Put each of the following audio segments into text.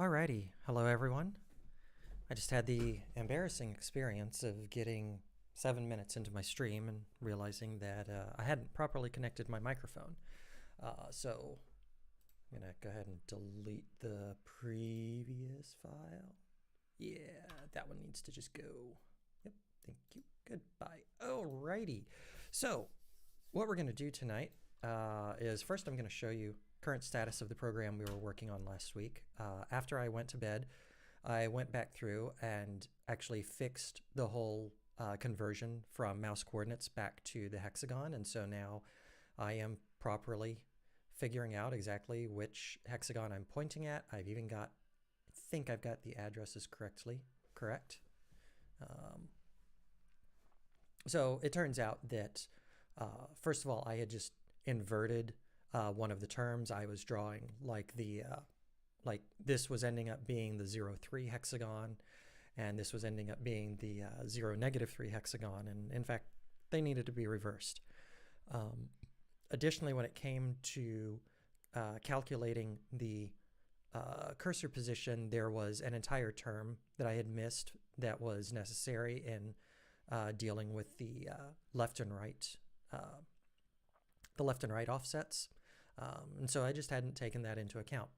Alrighty, hello everyone. I just had the embarrassing experience of getting 7 minutes into my stream and realizing that I hadn't properly connected my microphone. So I'm gonna go ahead and delete the previous file. Yeah, that one needs to just go. Yep, thank you. Goodbye. Alrighty. So what we're gonna do tonight is first I'm gonna show you current status of the program we were working on last week. After I went to bed, I went back through and actually fixed the whole conversion from mouse coordinates back to the hexagon, and so now I am properly figuring out exactly which hexagon I'm pointing at. I've even got, I think I've got the addresses correct. So it turns out that first of all, I had just inverted one of the terms. I was drawing like like this was ending up being the 0,3 hexagon, and this was ending up being the 0-3 hexagon, and in fact they needed to be reversed. Additionally, when it came to calculating the cursor position, there was an entire term that I had missed that was necessary in dealing with the left and right offsets. And so I just hadn't taken that into account.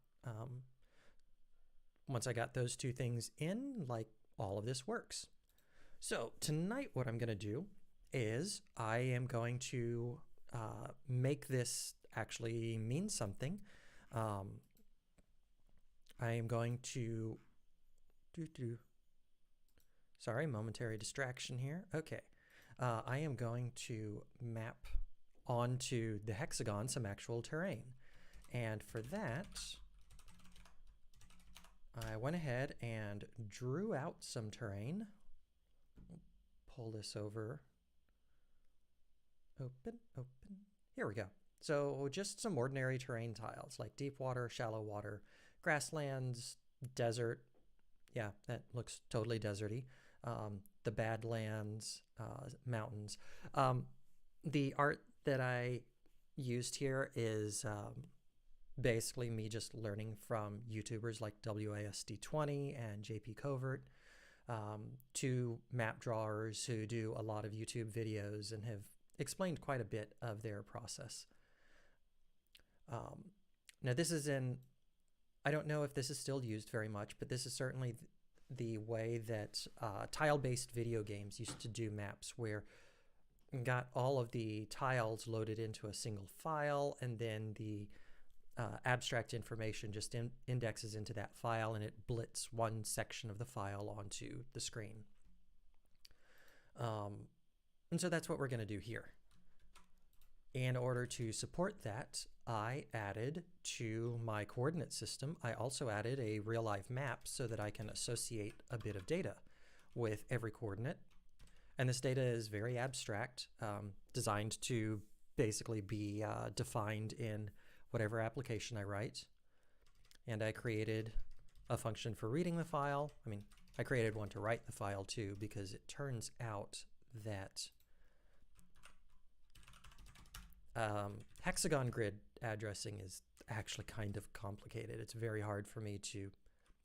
Once I got those two things in, like, all of this works. So tonight what I'm going to do is I am going to make this actually mean something. I am going to sorry, momentary distraction here. Okay. I am going to map onto the hexagon some actual terrain. And for that, I went ahead and drew out some terrain. Pull this over. Open. Here we go. So just some ordinary terrain tiles like deep water, shallow water, grasslands, desert. Yeah, that looks totally deserty. The badlands, mountains. The art that I used here is basically me just learning from YouTubers like WASD20 and JP Covert, two map drawers who do a lot of YouTube videos and have explained quite a bit of their process. Now this is I don't know if this is still used very much, but this is certainly the way that tile-based video games used to do maps, where got all of the tiles loaded into a single file, and then the abstract information just indexes into that file, and it blits one section of the file onto the screen. And so that's what we're going to do here. In order to support that, I added to my coordinate system, I also added a real-life map so that I can associate a bit of data with every coordinate. And this data is very abstract, designed to basically be defined in whatever application I write. And I created a function for reading the file. I mean, I created one to write the file too, because it turns out that hexagon grid addressing is actually kind of complicated. It's very hard for me to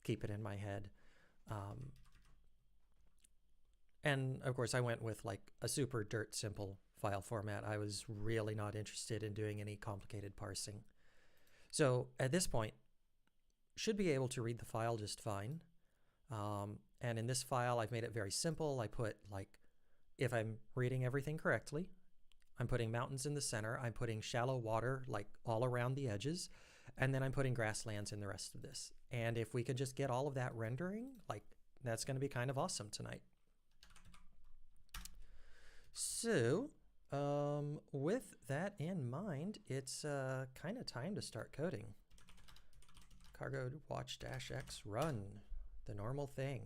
keep it in my head. And of course I went with like a super dirt simple file format. I was really not interested in doing any complicated parsing. So at this point, should be able to read the file just fine. And in this file, I've made it very simple. I put, like, if I'm reading everything correctly, I'm putting mountains in the center. I'm putting shallow water, like, all around the edges. And then I'm putting grasslands in the rest of this. And if we could just get all of that rendering, like, that's going to be kind of awesome tonight. So, with that in mind, it's kind of time to start coding. Cargo watch-x run, the normal thing.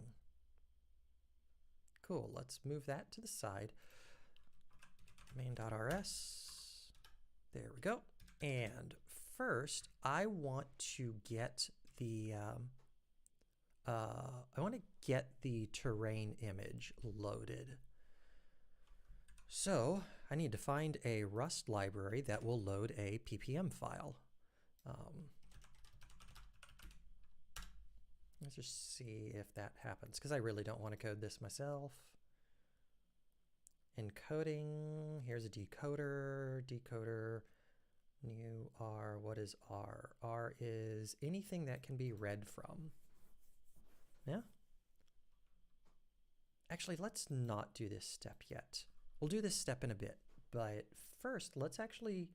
Cool, let's move that to the side. Main.rs, there we go. And first, I want to get the terrain image loaded. So I need to find a Rust library that will load a ppm file. Let's just see if that happens, because I really don't want to code this myself. Encoding, here's a decoder, new R, what is R? R is anything that can be read from. Yeah? Actually, let's not do this step yet. We'll do this step in a bit, but first, let's actually,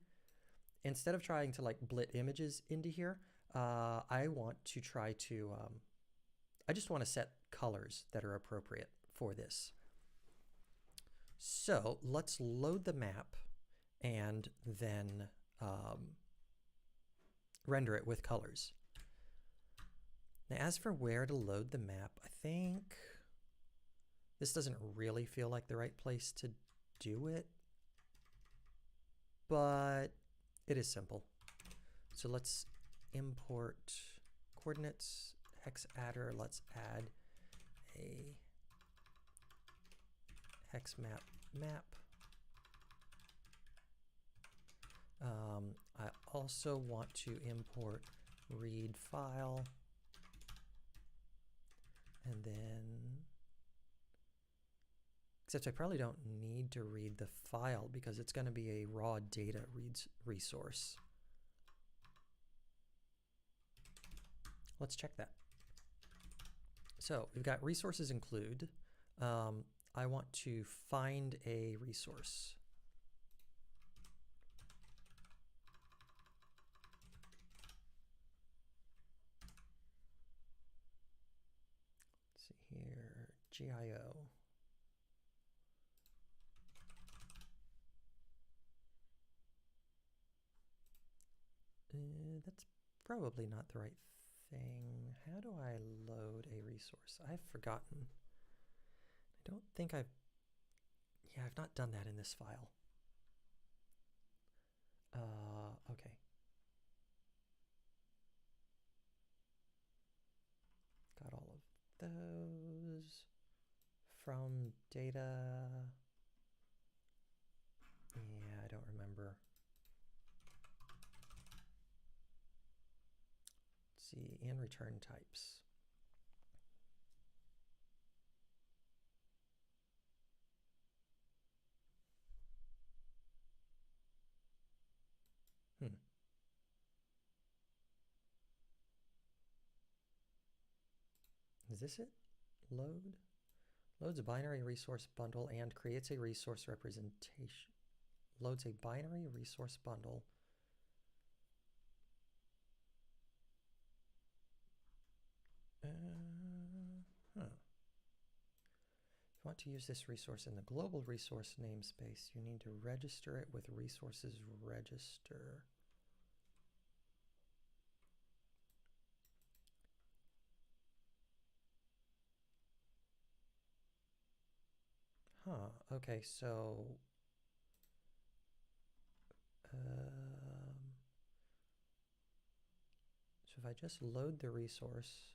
instead of trying to like blit images into here, I want to try to, I just want to set colors that are appropriate for this. So let's load the map and then render it with colors. Now, as for where to load the map, I think this doesn't really feel like the right place to do it, but it is simple. So let's import coordinates, hex adder. Let's add a hex map. I also want to import read file, and then, except I probably don't need to read the file because it's going to be a raw data resource. Let's check that. So we've got resources include. I want to find a resource. Let's see here, GIO. That's probably not the right thing. How do I load a resource? I've forgotten. I don't think I've not done that in this file. Okay. Got all of those from data. Yeah, I don't remember. Let's see, and return types. Is this it? Load? Loads a binary resource bundle and creates a resource representation. Loads a binary resource bundle. If you want to use this resource in the global resource namespace, you need to register it with resources register. Okay, so if I just load the resource,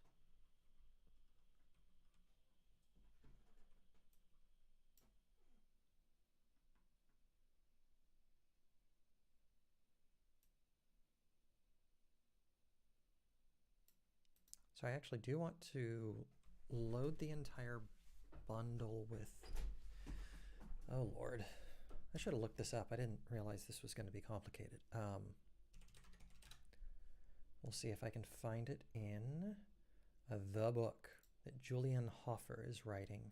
so I actually do want to load the entire bundle with, oh Lord, I should have looked this up. I didn't realize this was going to be complicated. We'll see if I can find it in the book that Julian Hofer is writing.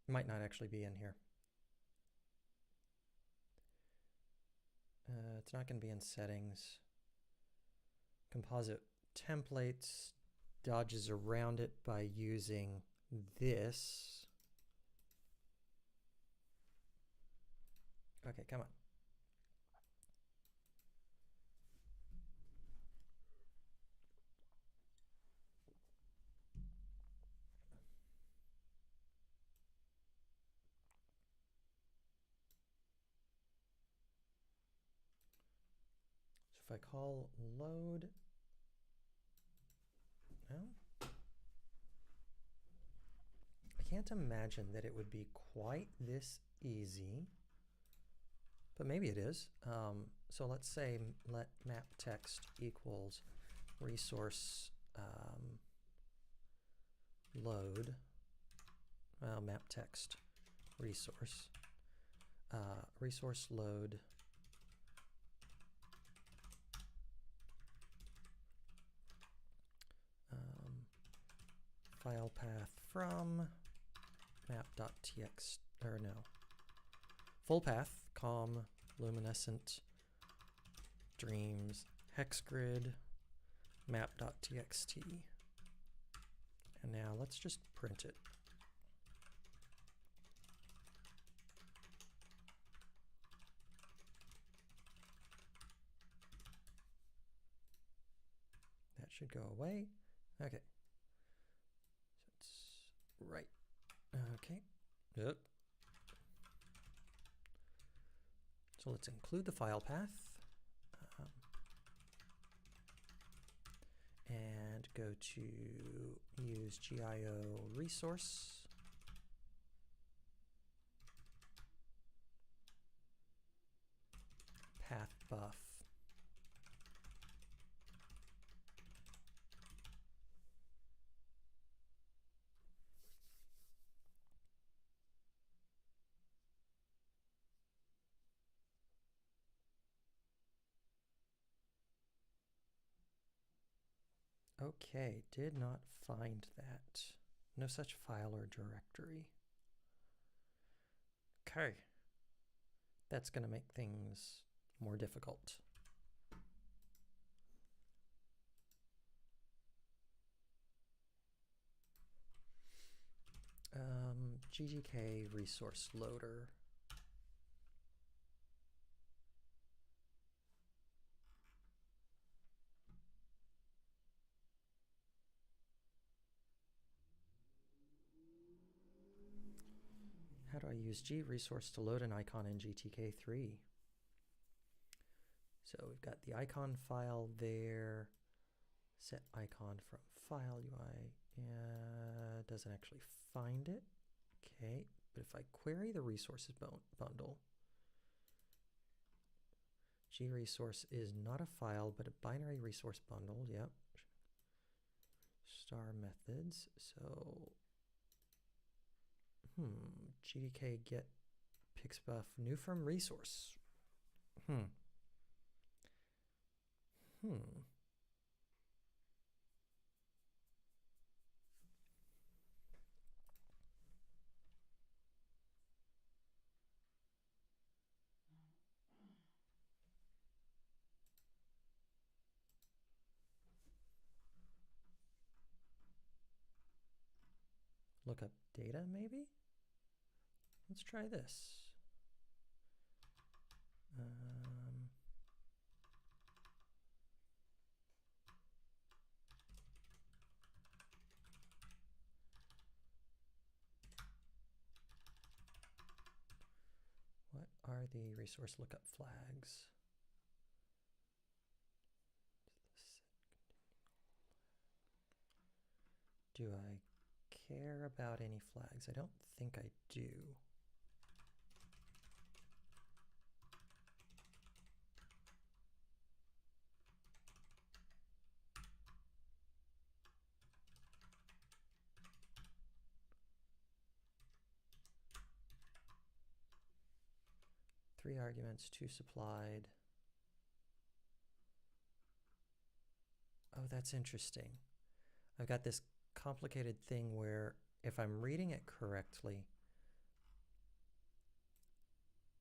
Might not actually be in here. It's not going to be in settings. Composite templates dodges around it by using this. Okay, come on. So if I call load, no? I can't imagine that it would be quite this easy, but maybe it is. So let's say let map text equals resource load, map text resource, resource load file path from map.txt, or no, full path, com, luminescent, dreams, hexgrid, map.txt. And now let's just print it. That should go away. Okay. So it's right. Okay. Yep. So let's include the file path. And go to use GIO resource. Path buff. Okay, did not find that. No such file or directory. Okay. That's going to make things more difficult. GGK resource loader. How do I use G resource to load an icon in GTK3? So we've got the icon file there. Set icon from file UI. Doesn't actually find it. Okay, but if I query the resources bundle, G resource is not a file, but a binary resource bundle. Yep. Star methods. So, GDK get pixbuff new from resource. Look up data, maybe? Let's try this. What are the resource lookup flags? Do I care about any flags? I don't think I do. Three arguments, two supplied. Oh, that's interesting. I've got this complicated thing where if I'm reading it correctly,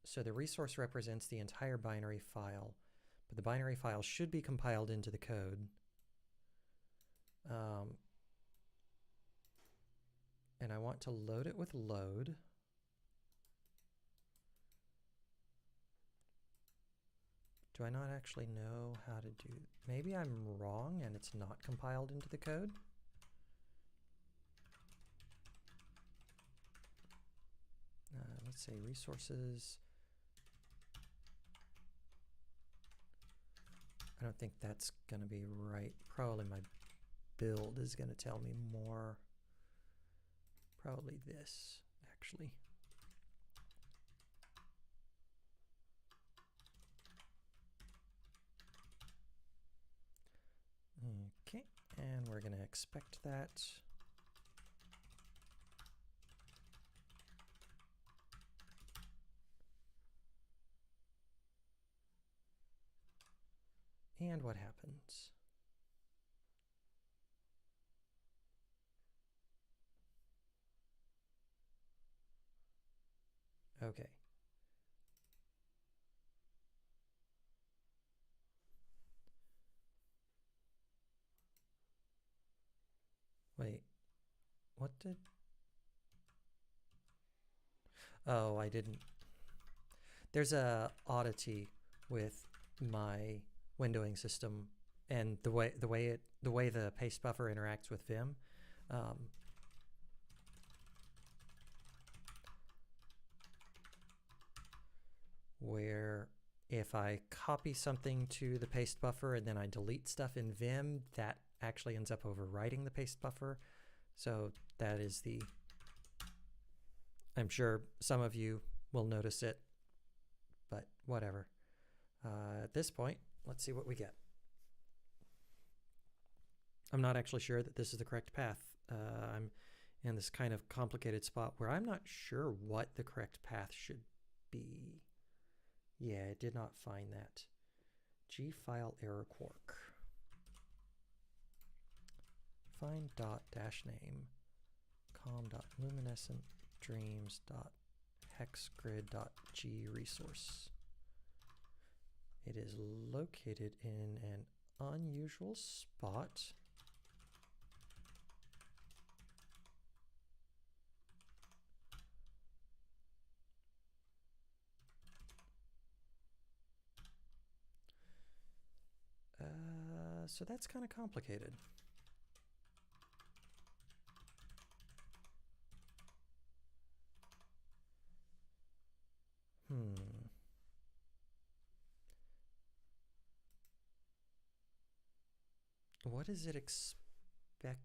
so the resource represents the entire binary file, but the binary file should be compiled into the code. And I want to load it with load. Do I not actually know how to do? Maybe I'm wrong and it's not compiled into the code. Let's say resources. I don't think that's going to be right. Probably my build is going to tell me more. Probably this, actually. and we're going to expect that. And what happens? Okay. Wait, what did... Oh, I didn't. There's a oddity with my windowing system and the way the paste buffer interacts with Vim. Where if I copy something to the paste buffer and then I delete stuff in Vim, that actually ends up overwriting the paste buffer. So that is the... I'm sure some of you will notice it, but whatever. At this point, let's see what we get. I'm not actually sure that this is the correct path. I'm in this kind of complicated spot where I'm not sure what the correct path should be. Yeah, it did not find that. G file error quark. Find dot dash name com dot luminescent dreams dot hexgrid dot g resource. It is located in an unusual spot. So that's kind of complicated. What is it expecting?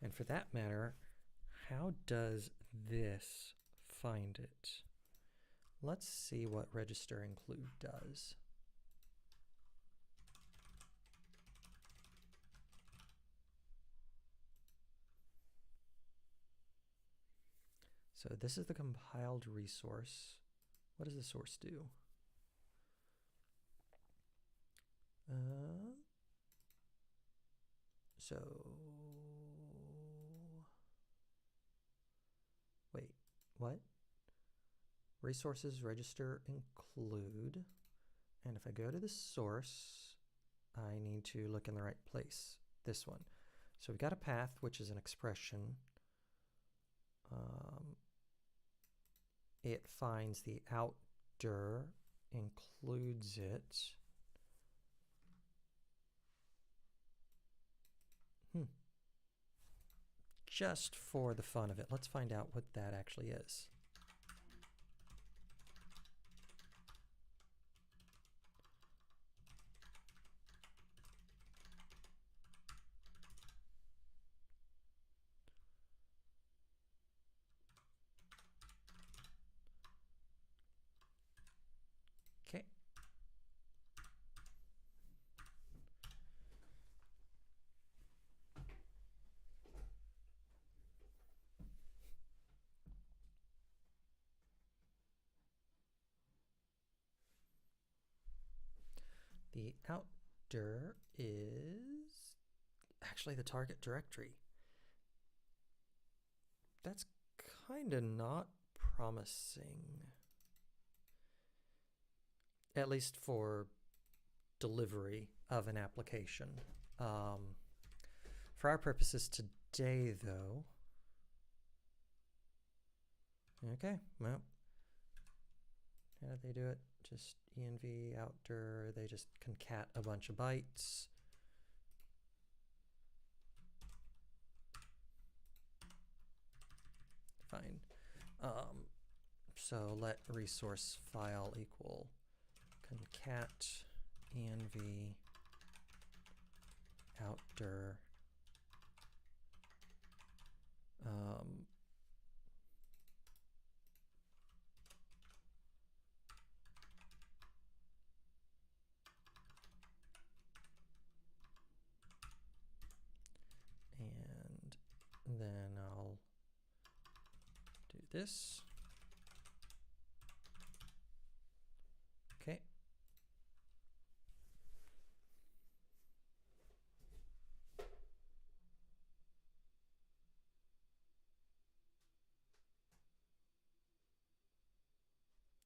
And for that matter, how does this find it? Let's see what register include does. So this is the compiled resource. What does the source do? So, wait, what? Resources register include, and if I go to the source, I need to look in the right place, this one. So we've got a path, which is an expression. It finds the outer, includes it. Just for the fun of it, let's find out what that actually is. Okay. The outer is actually the target directory. That's kind of not promising. At least for delivery of an application. For our purposes today, though. Okay, well. How did they do it? Just env outer, they just concat a bunch of bytes. Fine. So let resource file equal concat env outer this. Okay.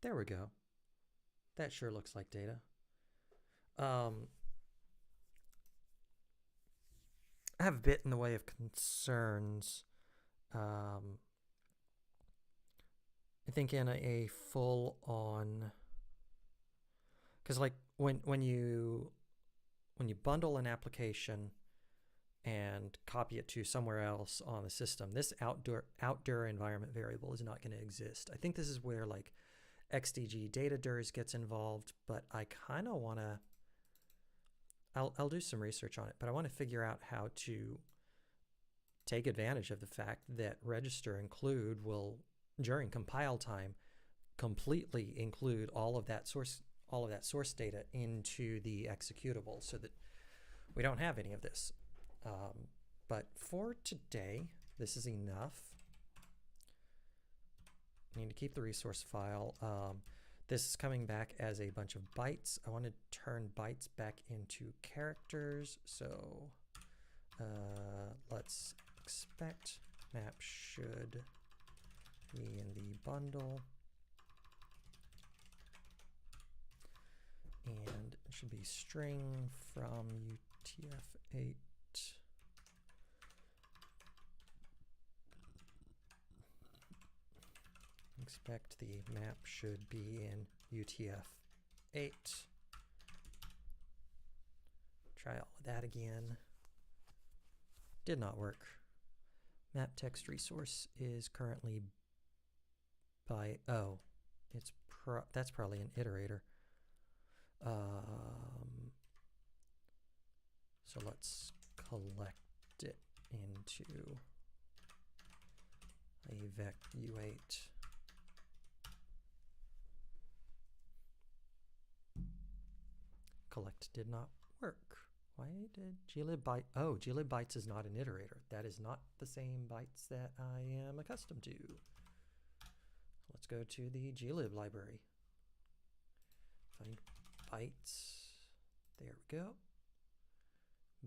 There we go. That sure looks like data. I have a bit in the way of concerns. I think in a full-on, because like when you bundle an application and copy it to somewhere else on the system, this outdoor environment variable is not going to exist. I think this is where like XDG data DIRs gets involved, but I kind of want to, I'll do some research on it, but I want to figure out how to take advantage of the fact that register include will, during compile time, completely include all of that source data into the executable so that we don't have any of this. But for today, this is enough. I need to keep the resource file. This is coming back as a bunch of bytes. I want to turn bytes back into characters. So let's expect map should be in the bundle. And it should be string from UTF-8. Expect the map should be in UTF-8. Try all of that again. Did not work. Map text resource is currently by, oh, it's that's probably an iterator. So let's collect it into a vec u8. Collect did not work. Why did glib byte? Oh, glib bytes is not an iterator. That is not the same bytes that I am accustomed to. Let's go to the glib library. Find bytes. There we go.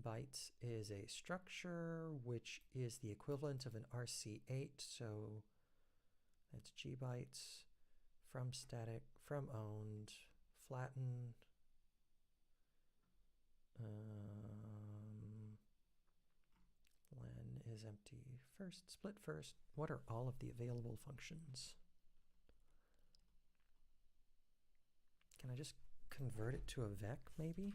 Bytes is a structure which is the equivalent of an RC8. So that's G bytes from static, from owned, flatten. Len is empty first, split first. What are all of the available functions? Can I just convert it to a vec maybe?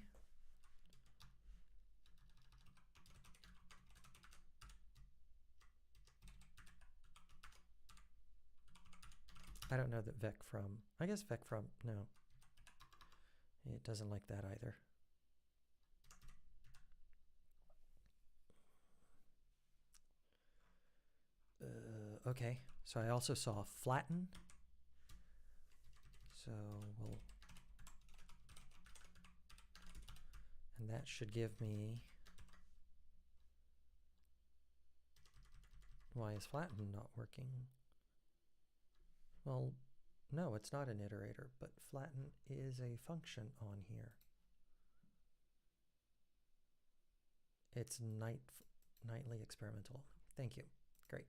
I don't know that vec from, I guess vec from, no. It doesn't like that either. Okay, so I also saw flatten. So we'll, and that should give me, why is flatten not working? Well, no, it's not an iterator, but flatten is a function on here. It's nightly experimental. Thank you. Great.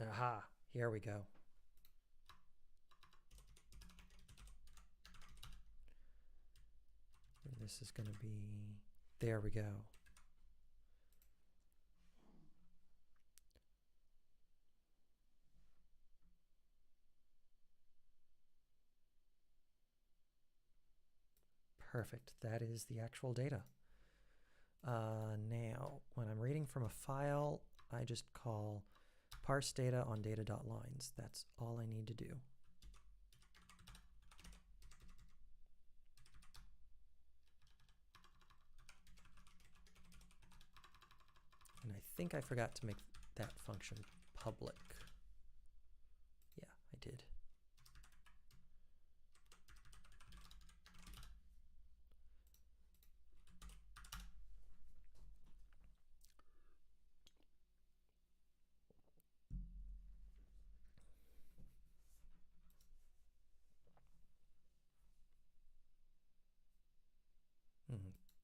Aha, here we go. This is going to be, there we go. Perfect, that is the actual data. Now, when I'm reading from a file, I just call parse data on data.lines. That's all I need to do. And I think I forgot to make that function public. Yeah, I did.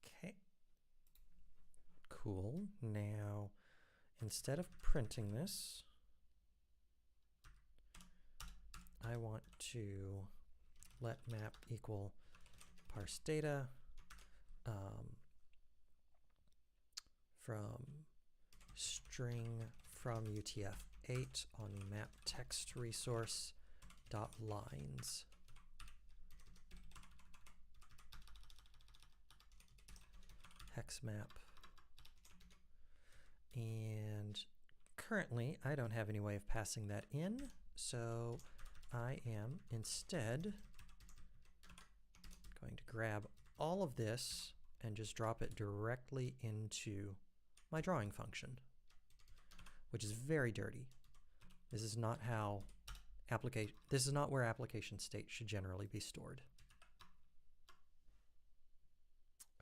Okay. Cool. Now, instead of printing this, I want to let map equal parse data from string from UTF-8 on map text resource dot lines. Hex map. And currently I don't have any way of passing that in, so I am instead going to grab all of this and just drop it directly into my drawing function, which is very dirty. This is not how this is not where application state should generally be stored.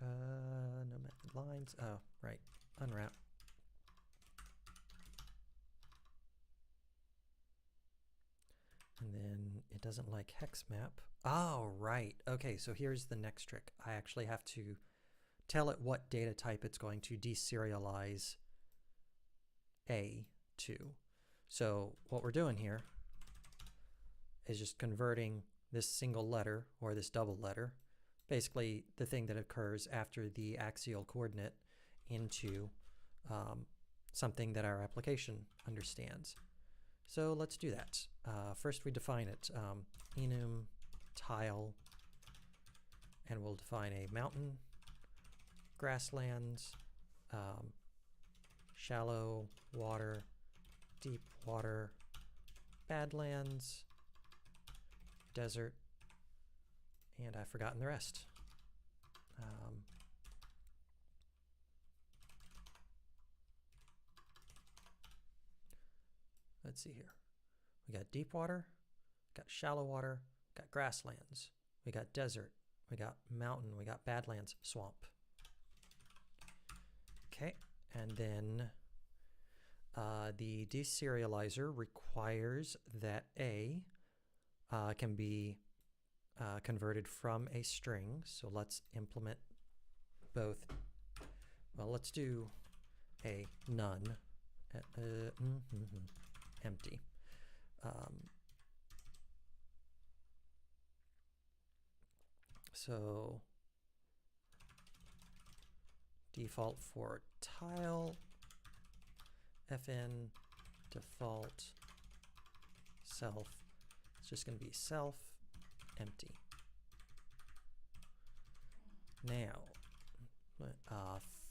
No method lines. Oh, right. Unwrap. And then it doesn't like hex map. Oh, right. Okay, so here's the next trick. I actually have to tell it what data type it's going to deserialize A to. So what we're doing here is just converting this single letter or this double letter, basically the thing that occurs after the axial coordinate, into something that our application understands. So let's do that. First we define it, enum tile, and we'll define a mountain, grasslands, shallow water, deep water, badlands, desert, and I've forgotten the rest. Let's see here. We got deep water, got shallow water, got grasslands, we got desert, we got mountain, we got badlands, swamp. Okay, and then the deserializer requires that A can be converted from a string. So let's implement both. Well, let's do a none, empty. So default for tile, fn default self. It's just going to be self empty. Now,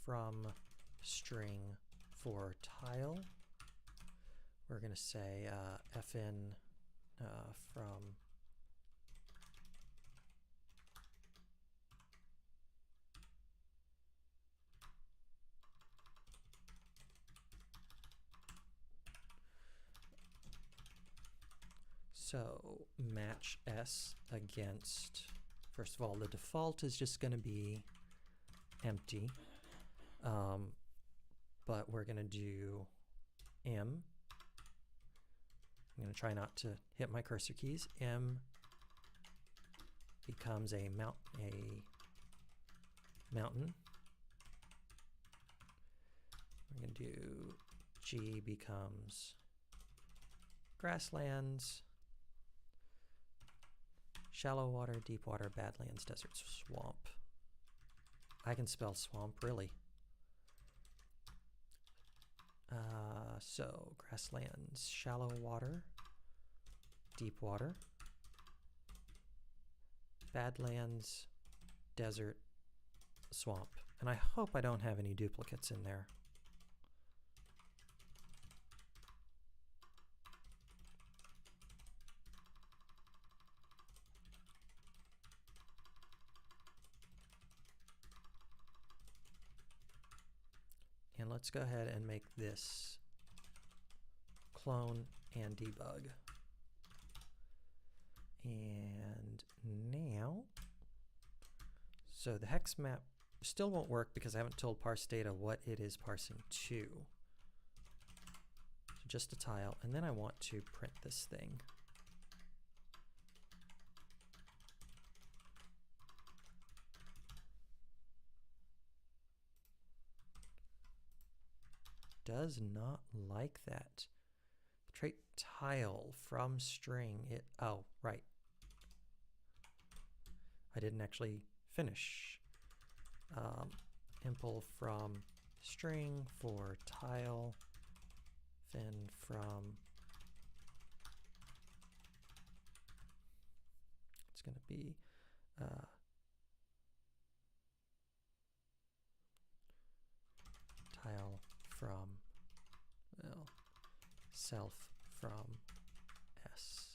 from string for tile, we're going to say fn from so match s against, first of all, the default is just going to be empty, but we're going to do m. I'm going to try not to hit my cursor keys. M becomes a mountain. We're going to do G becomes grasslands, shallow water, deep water, badlands, desert, swamp. I can spell swamp, really. So grasslands, shallow water, deep water, badlands, desert, swamp. And I hope I don't have any duplicates in there. And let's go ahead and make this clone and debug. And now, so the hex map still won't work because I haven't told parse data what it is parsing to. So just a tile, and then I want to print this thing. Does not like that. Trait tile from string. Oh, right. I didn't actually finish. Impl from string for tile, then from, it's going to be tile from, well, self from s.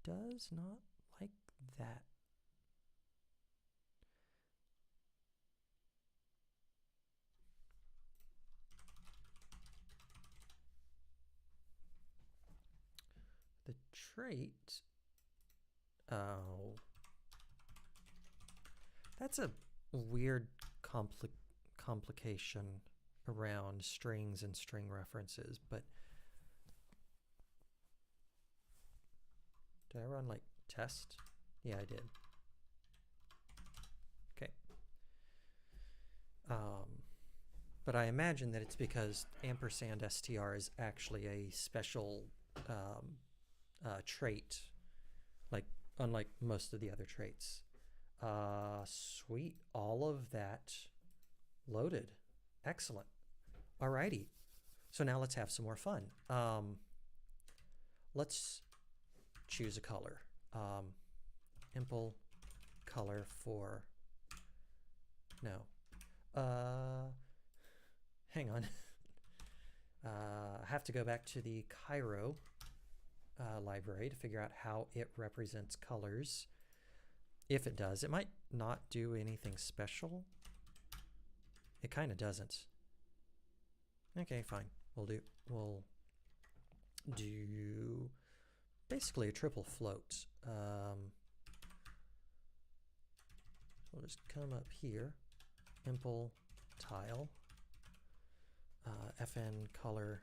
Does not like that. The trait, oh, that's a weird complication around strings and string references, but did I run like test? Yeah, I did. Okay. But I imagine that it's because ampersand str is actually a special trait, like unlike most of the other traits. Sweet, all of that loaded. Excellent. Alrighty. So now let's have some more fun. Let's choose a color. Impl color for, no. Hang on. I have to go back to the Cairo library to figure out how it represents colors. If it does, it might not do anything special. It kind of doesn't. Okay, fine. We'll do basically a triple float. We'll just come up here, impl tile, fn color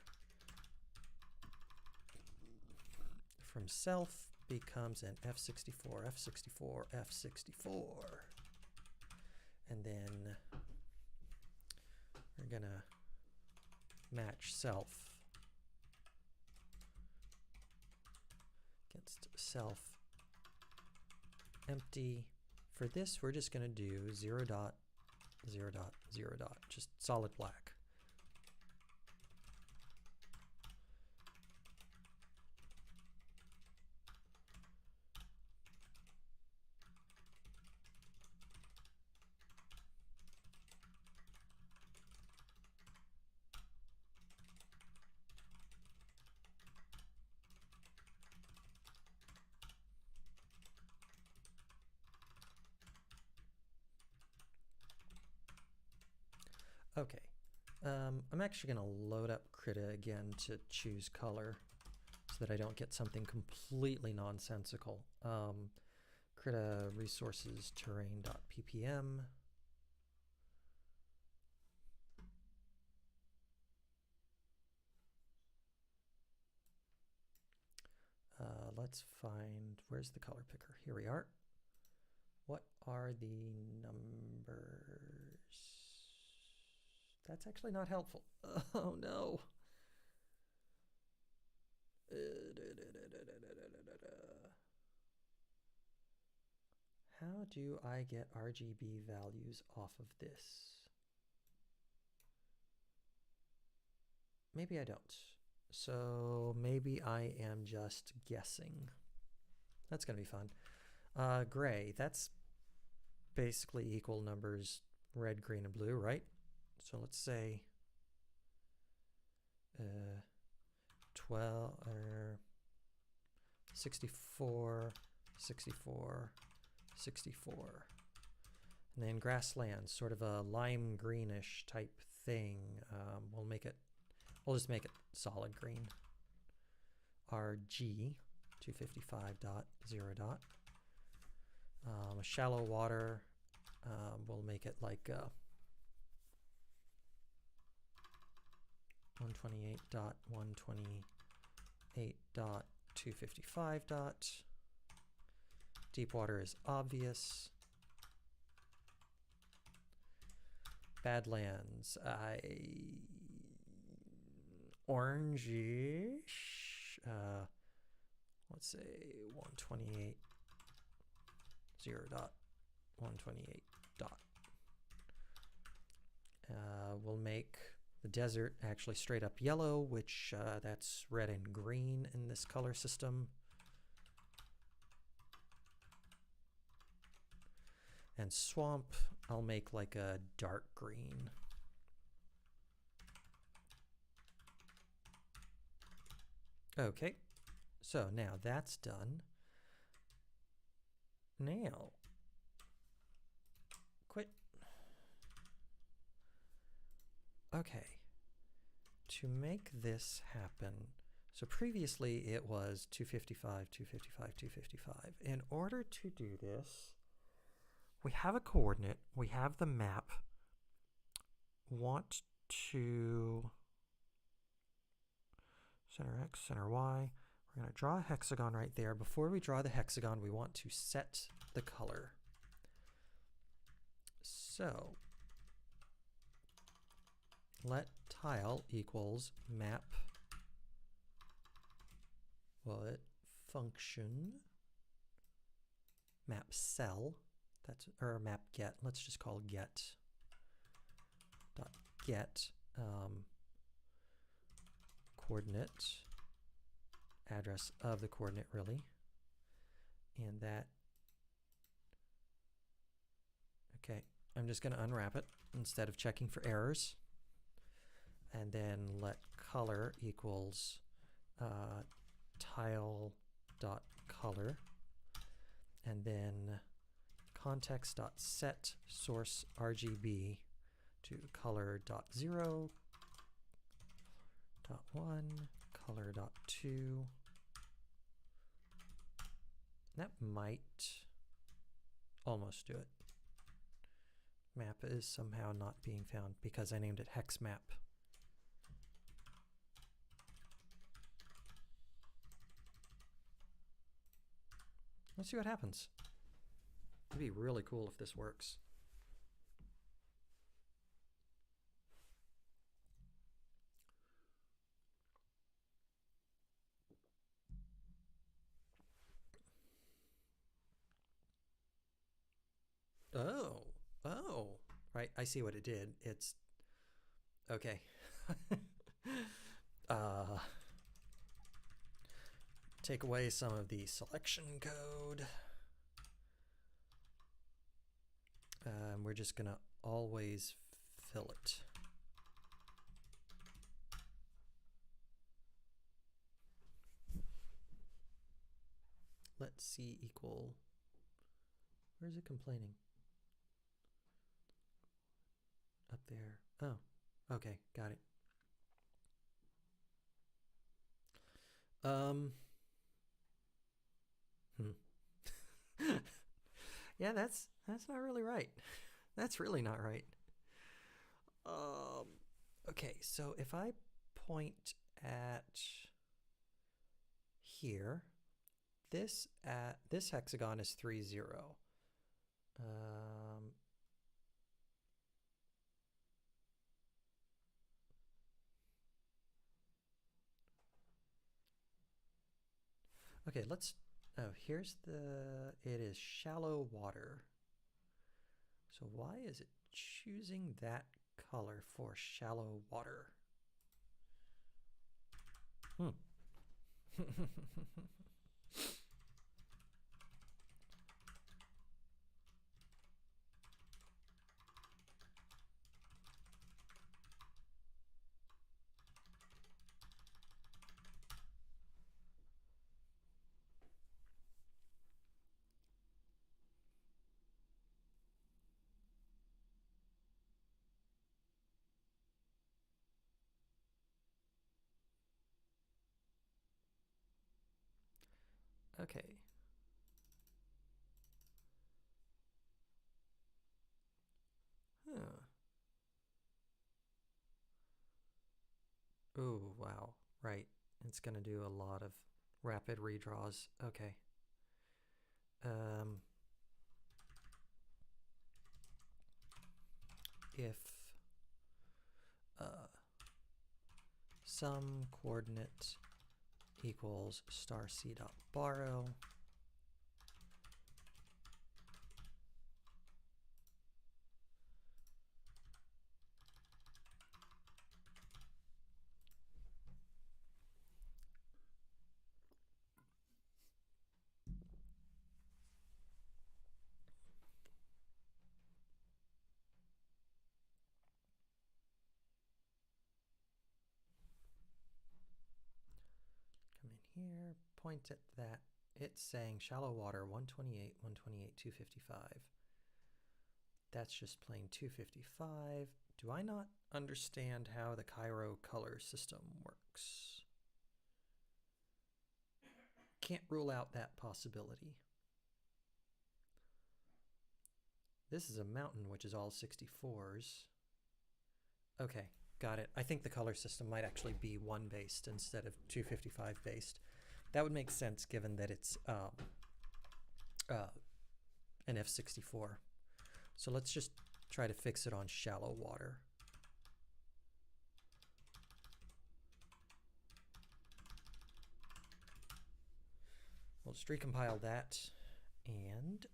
from self becomes an F64, F64, F64. And then we're gonna match self against self empty. For this, we're just gonna do 0 dot, 0 dot, 0 dot, just solid black. Okay, I'm actually going to load up Krita again to choose color so that I don't get something completely nonsensical. Krita resources terrain.ppm. Let's find, where's the color picker? Here we are. What are the numbers? That's actually not helpful. Oh no. How do I get RGB values off of this? Maybe I don't. So maybe I am just guessing. That's going to be fun. Gray, that's basically equal numbers, red, green, and blue, right? So let's say 12 or 64, 64, 64. And then grasslands, sort of a lime greenish type thing. We'll just make it solid green. RG 255.0. Shallow water, we'll make it like 128.128.255. Deep water is obvious. Badlands, orangish. Let's say 128.0.128. We'll make the desert actually straight up yellow, which that's red and green in this color system. And swamp, I'll make like a dark green. Okay, so now that's done. Now, quit. Okay, to make this happen, so previously it was 255, 255, 255. In order to do this, we have a coordinate, we have the map, want to center X, center Y. We're going to draw a hexagon right there. Before we draw the hexagon, we want to set the color. So let tile equals map, what function, map cell, that's, or map get, let's just call get, dot get, coordinate, address of the coordinate really, and that, okay, I'm just going to unwrap it instead of checking for errors, and then let color equals tile dot color, and then context dot set source RGB to color dot 0, dot 1, color dot 2. That might almost do it. Map is somehow not being found because I named it hex map. Let's see what happens. It'd be really cool if this works. Oh, right, I see what it did. It's, okay. Take away some of the selection code. We're just gonna always fill it. Let C equal, where's it complaining? Up there. Oh, okay, got it. Yeah, that's not really right. That's really not right. Okay, so if I point at here, this hexagon is 3, 0. Okay, let's, oh, here's the, it is shallow water. So why is it choosing that color for shallow water? Okay. Huh. Oh, wow. Right. It's going to do a lot of rapid redraws. Okay. If some coordinate equals star c dot borrow, come in here, point at that. It's saying shallow water 128, 128, 255. That's just plain 255. Do I not understand how the Cairo color system works? Can't rule out that possibility. This is a mountain, which is all 64s. Okay, got it. I think the color system might actually be 1 based instead of 255 based. That would make sense given that it's an F64. So let's just try to fix it on shallow water. We'll just recompile that and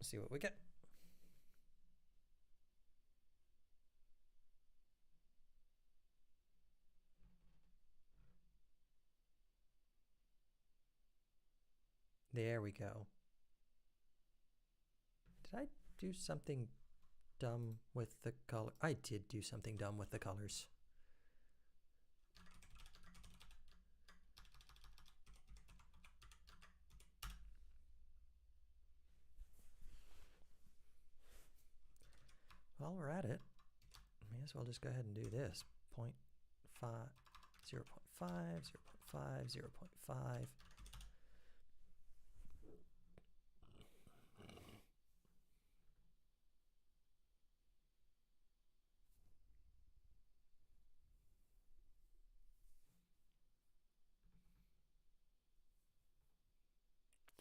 see what we get. There we go. Did I do something dumb with the color? I did do something dumb with the colors. While we're at it, may as well just go ahead and do this. 0.5, 0.5, 0.5, 0.5.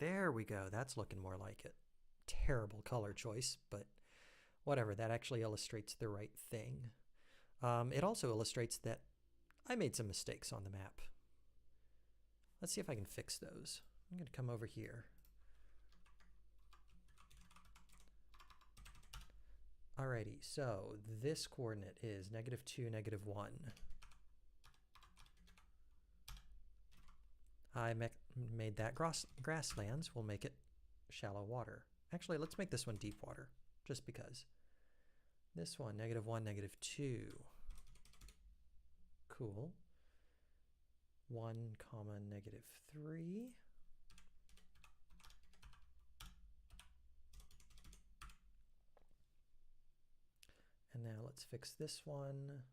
There we go. That's looking more like it. Terrible color choice, but whatever. That actually illustrates the right thing. It also illustrates that I made some mistakes on the map. Let's see if I can fix those. I'm going to come over here. Alrighty, so this coordinate is -2, -1. I made that grasslands. We'll make it shallow water. Actually, let's make this one deep water, just because. This one, -1, -2. Cool. 1, -3. And now let's fix this one.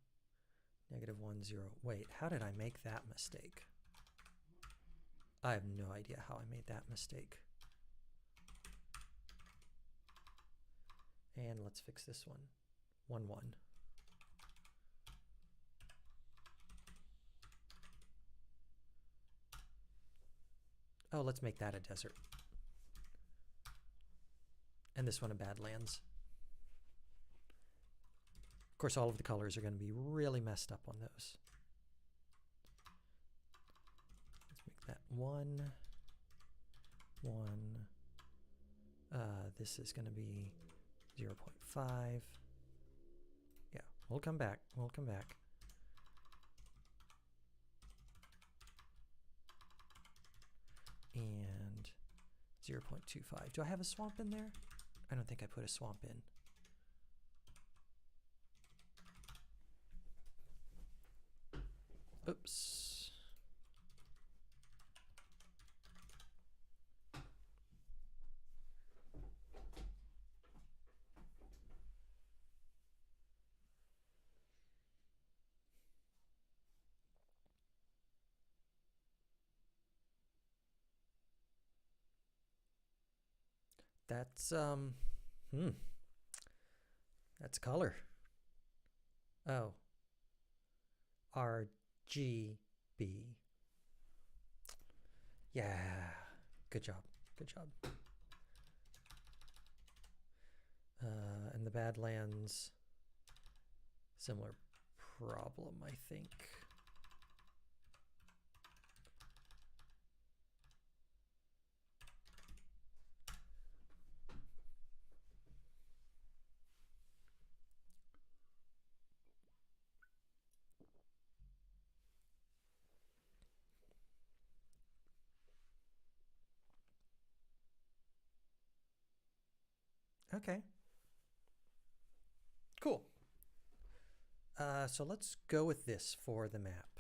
-1, 0. Wait, how did I make that mistake? I have no idea how I made that mistake. And let's fix this one. 1, 1. Oh, let's make that a desert. And this one a badlands. Of course, all of the colors are going to be really messed up on those. Let's make that 1, 1. This is going to be 0.5. Yeah, we'll come back. We'll come back. And 0.25. Do I have a swamp in there? I don't think I put a swamp in. Oops. That's that's color. Oh, RGB. Yeah, good job, good job. And the Badlands, similar problem, I think. Okay. Cool. So let's go with this for the map.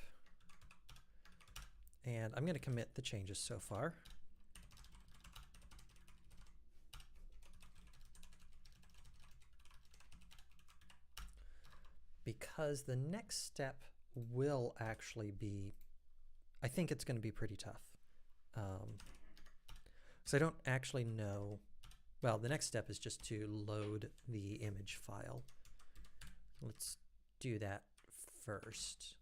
And I'm going to commit the changes so far. Because the next step will actually be, I think it's going to be pretty tough. So I don't actually know. Well, the next step is just to load the image file. Let's do that first.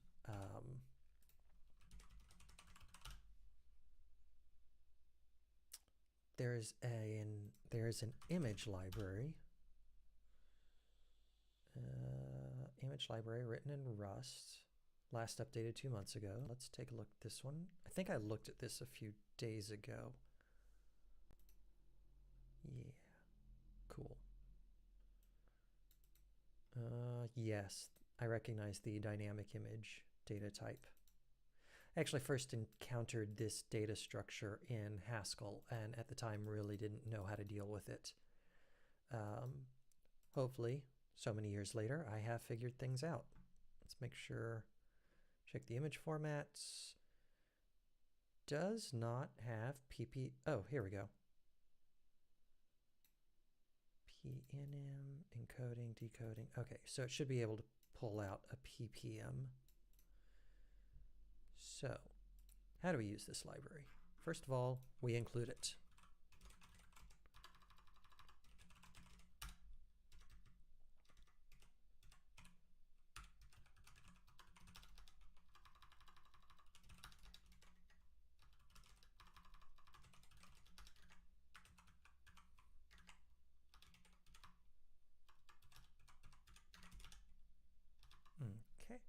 There's an image library. Image library written in Rust. Last updated 2 months ago. Let's take a look at this one. I think I looked at this a few days ago. Yeah, cool. Yes, I recognize the dynamic image data type. I actually first encountered this data structure in Haskell, and at the time really didn't know how to deal with it. Hopefully, so many years later, I have figured things out. Let's make sure, check the image formats. Does not have PP, oh, here we go. PNM, encoding, decoding. Okay, so it should be able to pull out a PPM. So, how do we use this library? First of all, we include it. Okay.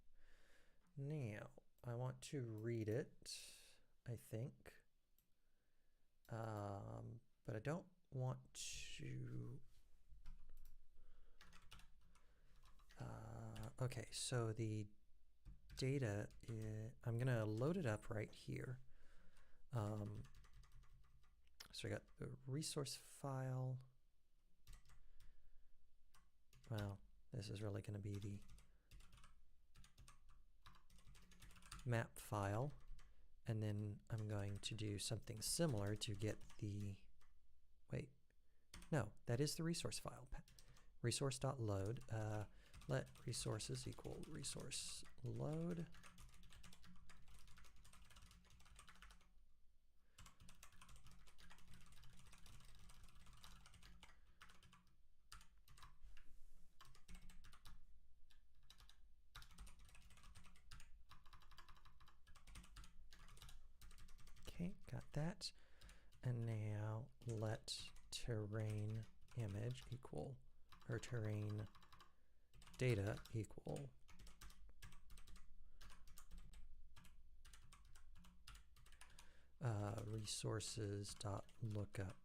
Now, I want to read it, I think. But I don't want to... okay, so the data, I'm going to load it up right here. So I got the resource file. Well, this is really going to be the map file. And then I'm going to do something similar to get the, wait, no, that is the resource file. Resource.load, let resources equal resource load. Okay, got that. And now let terrain image equal, or terrain data equal resources dot lookup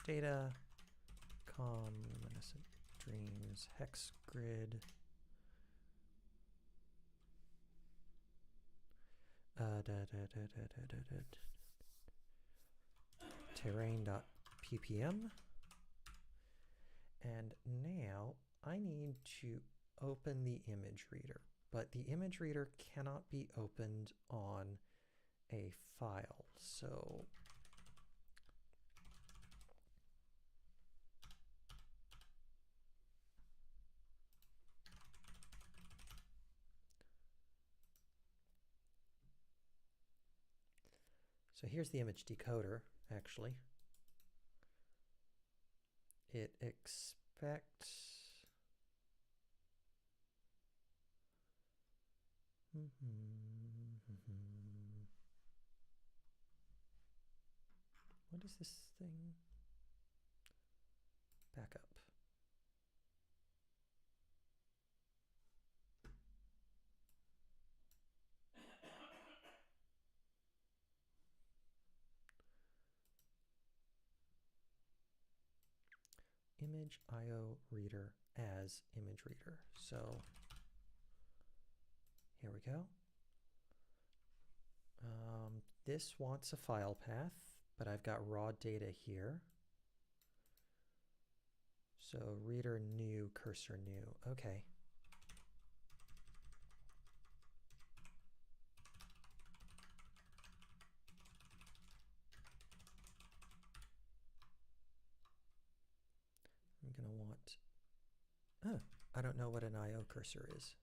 data dreams hex grid terrain.ppm. And now I need to open the image reader, but the image reader cannot be opened on a file. So here's the image decoder, actually. it expects what is this thing? Back up. Image IO reader as image reader. So here we go. This wants a file path, but I've got raw data here. So reader new, cursor new. Okay. I'm going to want, oh, I don't know what an IO cursor is.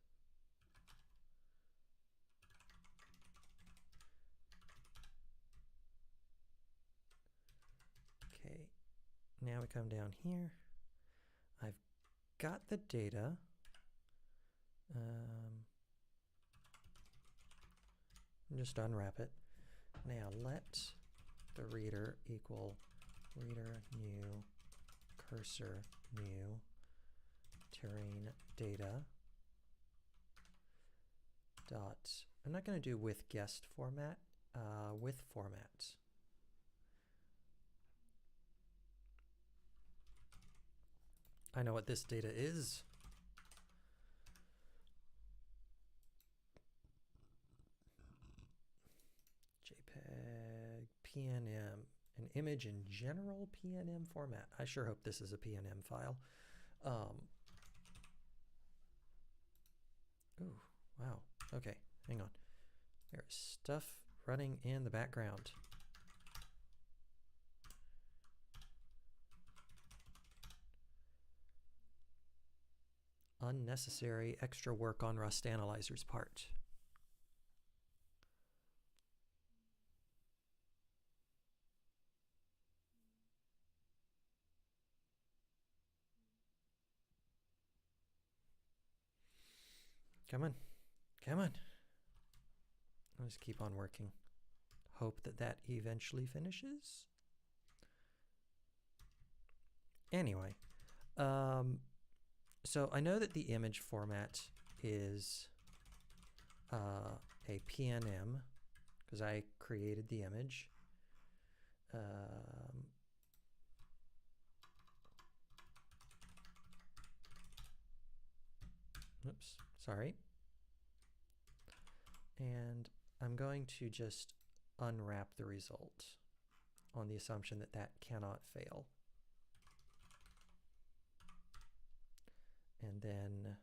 Okay, now we come down here. I've got the data. Just unwrap it. Now let the reader equal reader new cursor new terrain data dot, I'm not going to do with guest format, with format. I know what this data is. JPEG, PNM, an image in general PNM format. I sure hope this is a PNM file. Ooh, wow. Okay, hang on. There's stuff running in the background. Unnecessary extra work on Rust Analyzer's part. Come on. Come on. I'll just keep on working. Hope that that eventually finishes. Anyway, so I know that the image format is a PNM because I created the image. Oops, sorry. And I'm going to just unwrap the result on the assumption that that cannot fail. And then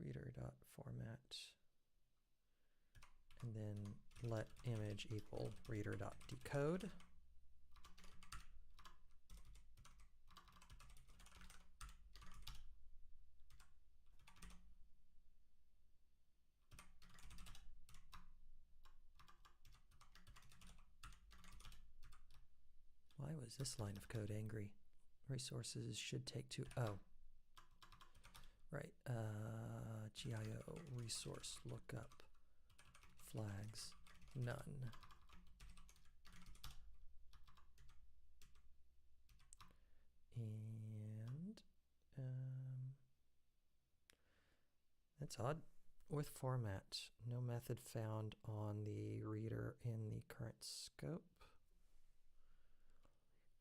reader.format, and then let image equal reader.decode. Why was this line of code angry? Resources should take two. Oh, right. GIO resource lookup flags none. And that's odd. With format, no method found on the reader in the current scope.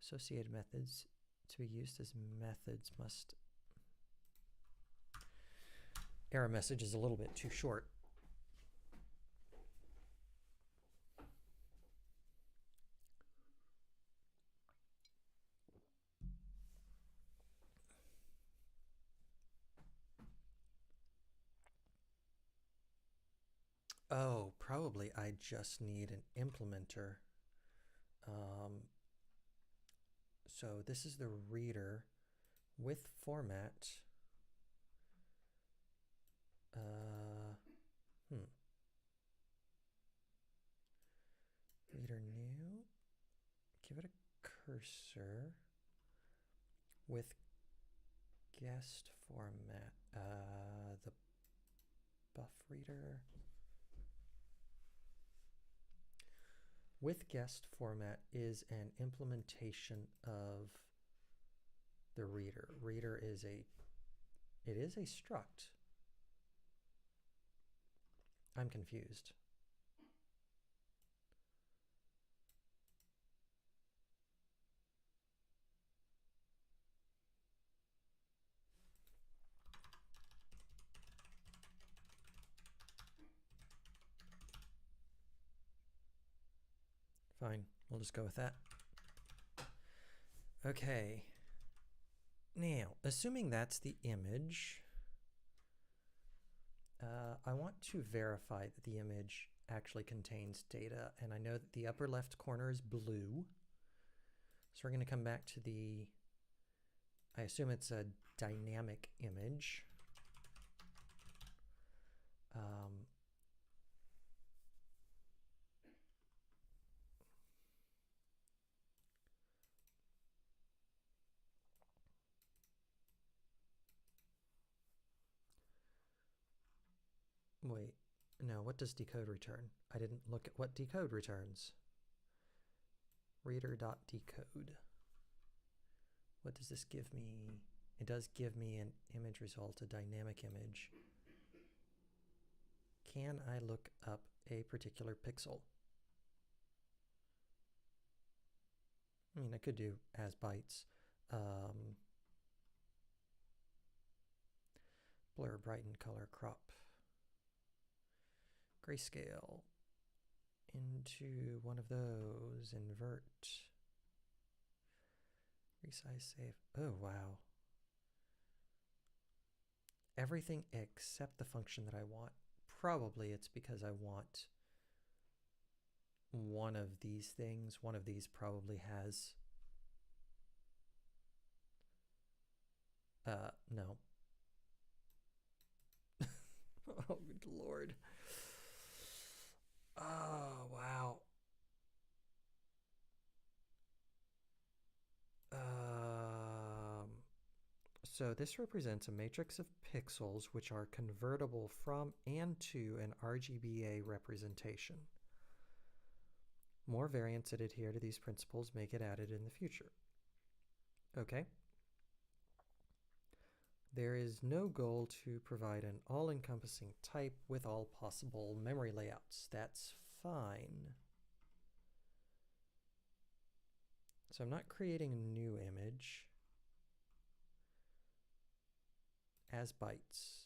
Associated methods to be used as methods must. Error message is a little bit too short. Oh, probably I just need an implementer. So this is the reader with format. reader new. Give it a cursor with guest format. The buff reader. With guest format is an implementation of the reader. Reader is a struct. I'm confused. Fine, we'll just go with that. Okay. Now, assuming that's the image, I want to verify that the image actually contains data, and I know that the upper left corner is blue. So we're going to come back to the, I assume it's a dynamic image. Wait, no, what does decode return? I didn't look at what decode returns. Reader.decode. What does this give me? It does give me an image result, a dynamic image. Can I look up a particular pixel? I mean, I could do as bytes. Blur, brighten, color, crop. Grayscale into one of those, invert, resize, save. Oh, wow. Everything except the function that I want. Probably it's because I want one of these things. One of these probably has, no. Oh, good Lord. Oh, wow. So this represents a matrix of pixels which are convertible from and to an RGBA representation. More variants that adhere to these principles may get added in the future. Okay. There is no goal to provide an all-encompassing type with all possible memory layouts. That's fine. So I'm not creating a new image. As bytes.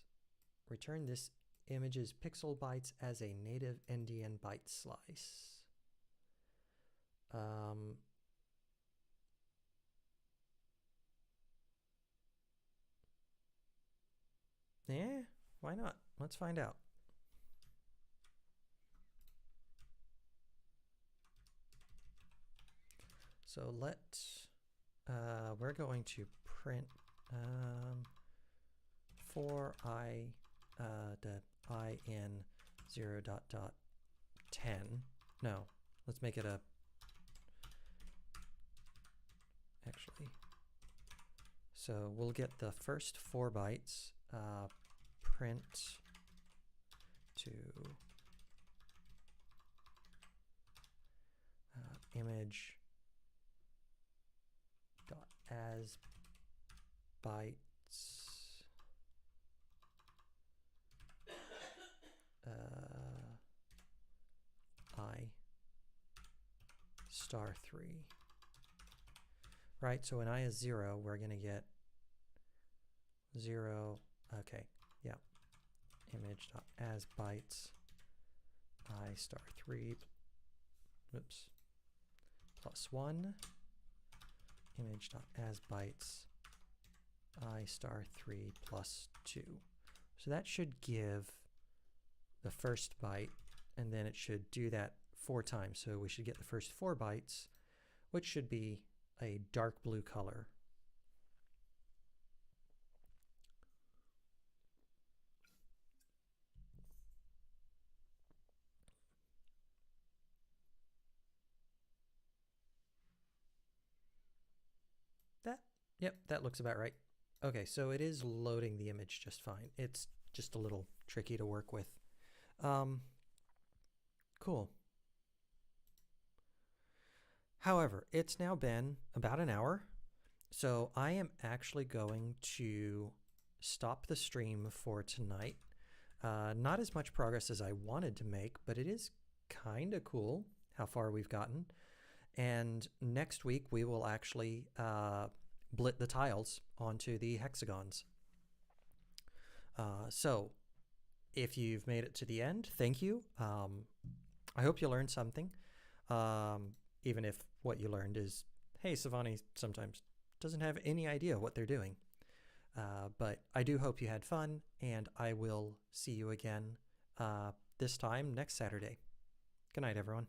Return this image's pixel bytes as a native NDN byte slice. Yeah, why not? Let's find out. So we're going to print for the I in 0.10. No, let's make it a, actually. So we'll get the first 4 bytes, print to image dot as bytes I star 3. Right, so when I is 0, we're going to get 0, okay, yeah, image dot as bytes I star 3, oops, plus 1, image dot as bytes I star 3 plus 2. So that should give the first byte, and then it should do that 4 times. So we should get the first 4 bytes, which should be a dark blue color. Yep, that looks about right. Okay, so it is loading the image just fine. It's just a little tricky to work with. Cool. However, it's now been about an hour, so I am actually going to stop the stream for tonight. Not as much progress as I wanted to make, but it is kind of cool how far we've gotten. And next week we will actually blit the tiles onto the hexagons. So if you've made it to the end, thank you. I hope you learned something, even if what you learned is, hey, Savani sometimes doesn't have any idea what they're doing. But I do hope you had fun, and I will see you again this time next Saturday. Good night, everyone.